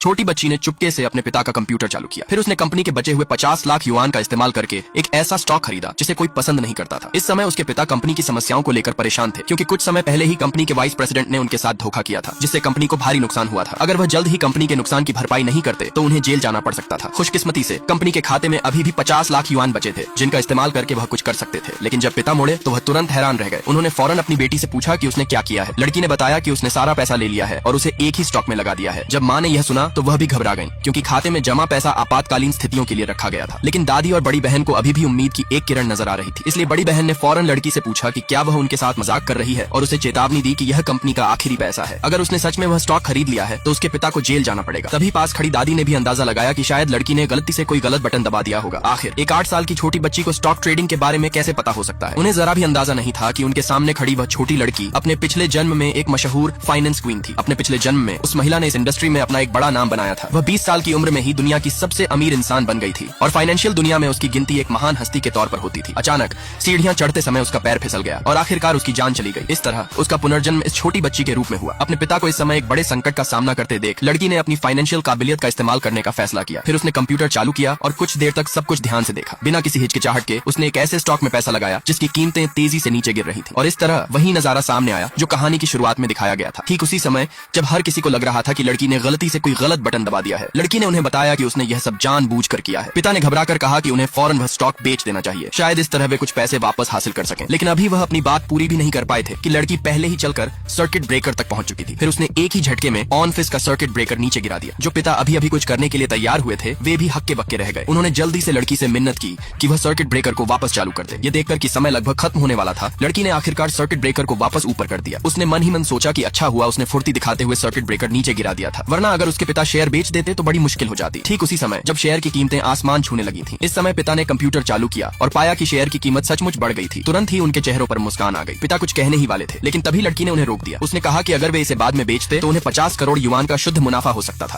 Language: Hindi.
छोटी बच्ची ने चुपके से अपने पिता का कंप्यूटर चालू किया। फिर उसने कंपनी के बचे हुए 50 लाख युआन का इस्तेमाल करके एक ऐसा स्टॉक खरीदा जिसे कोई पसंद नहीं करता था। इस समय उसके पिता कंपनी की समस्याओं को लेकर परेशान थे, क्योंकि कुछ समय पहले ही कंपनी के वाइस प्रेसिडेंट ने उनके साथ धोखा किया था, जिससे कंपनी को भारी नुकसान हुआ था। अगर वह जल्द ही कंपनी के नुकसान की भरपाई नहीं करते तो उन्हें जेल जाना पड़ सकता था। खुशकिस्मती से कंपनी के खाते में अभी भी 50 लाख युआन बचे थे, जिनका इस्तेमाल करके वह कुछ कर सकते थे। लेकिन जब पिता मुड़े तो वह तुरंत हैरान रह गए। उन्होंने फौरन अपनी बेटी से पूछा कि उसने क्या किया है। लड़की ने बताया कि उसने सारा पैसा ले लिया है और उसे एक ही स्टॉक में लगा दिया है। जब माँ ने यह सुना तो वह भी घबरा गई, क्योंकि खाते में जमा पैसा आपातकालीन स्थितियों के लिए रखा गया था। लेकिन दादी और बड़ी बहन को अभी भी उम्मीद की एक किरण नजर आ रही थी। इसलिए बड़ी बहन ने फौरन लड़की से पूछा कि क्या वह उनके साथ मजाक कर रही है, और उसे चेतावनी दी कि यह कंपनी का आखिरी पैसा है। अगर उसने सच में वह स्टॉक खरीद लिया है तो उसके पिता को जेल जाना पड़ेगा। तभी पास खड़ी दादी ने भी अंदाजा लगाया कि शायद लड़की ने गलती से कोई गलत बटन दबा दिया होगा। आखिर एक 8 साल की छोटी बच्ची को स्टॉक ट्रेडिंग के बारे में कैसे पता हो सकता है? उन्हें जरा भी अंदाजा नहीं था कि उनके सामने खड़ी वह छोटी लड़की अपने पिछले जन्म में एक मशहूर फाइनेंस क्वीन थी। अपने पिछले जन्म में उस महिला ने इस इंडस्ट्री में अपना एक बड़ा नाम बनाया था। वह 20 साल की उम्र में ही दुनिया की सबसे अमीर इंसान बन गई थी और फाइनेंशियल दुनिया में उसकी गिनती एक महान हस्ती के तौर पर होती थी। अचानक सीढ़ियां चढ़ते समय उसका पैर फिसल गया और आखिरकार उसकी जान चली गई। इस तरह उसका पुनर्जन्म इस छोटी बच्ची के रूप में हुआ। अपने पिता को इस समय एक बड़े संकट का सामना करते देख लड़की ने अपनी फाइनेंशियल काबिलियत का इस्तेमाल करने का फैसला किया। फिर उसने कंप्यूटर चालू किया और कुछ देर तक सब कुछ ध्यान से देखा। बिना किसी हिचकिचाहट के उसने एक ऐसे स्टॉक में पैसा लगाया जिसकी कीमतें तेजी से नीचे गिर रही थी। और इस तरह वही नजारा सामने आया जो कहानी की शुरुआत में दिखाया गया था। ठीक उसी समय जब हर किसी को लग रहा था कि लड़की ने गलती से कोई गलत बटन दबा दिया है, लड़की ने उन्हें बताया कि उसने यह सब जानबूझकर किया है। पिता ने घबराकर कहा कि उन्हें फौरन वह स्टॉक बेच देना चाहिए, शायद इस तरह वे कुछ पैसे वापस हासिल कर सकें। लेकिन अभी वह अपनी बात पूरी भी नहीं कर पाए थे कि लड़की पहले ही चलकर सर्किट ब्रेकर तक पहुंच चुकी थी। फिर उसने एक ही झटके में ऑन फिस का सर्किट ब्रेकर नीचे गिरा दिया। जो पिता अभी अभी कुछ करने के लिए तैयार हुए थे वे भी हक्के बक्के रह गए। उन्होंने जल्दी से लड़की से मिन्नत की कि वह सर्किट ब्रेकर को वापस चालू कर दे। ये देखकर कि समय लगभग खत्म होने वाला था, लड़की ने आखिरकार सर्किट ब्रेकर को वापस ऊपर कर दिया। उसने मन ही मन सोचा कि अच्छा हुआ उसने फुर्ती दिखाते हुए सर्किट ब्रेकर नीचे गिरा दिया था, वरना अगर उसके पिता शेयर बेच देते तो बड़ी मुश्किल हो जाती। ठीक उसी समय जब शेयर की कीमतें आसमान छूने लगी थी, इस समय पिता ने कंप्यूटर चालू किया और पाया कि शेयर की कीमत सचमुच बढ़ गई थी। तुरंत ही उनके चेहरों पर मुस्कान आ गई। पिता कुछ कहने ही वाले थे, लेकिन तभी लड़की ने उन्हें रोक दिया। उसने कहा कि अगर वे इसे बाद में बेचते तो उन्हें 50 करोड़ युआन का शुद्ध मुनाफा हो सकता था।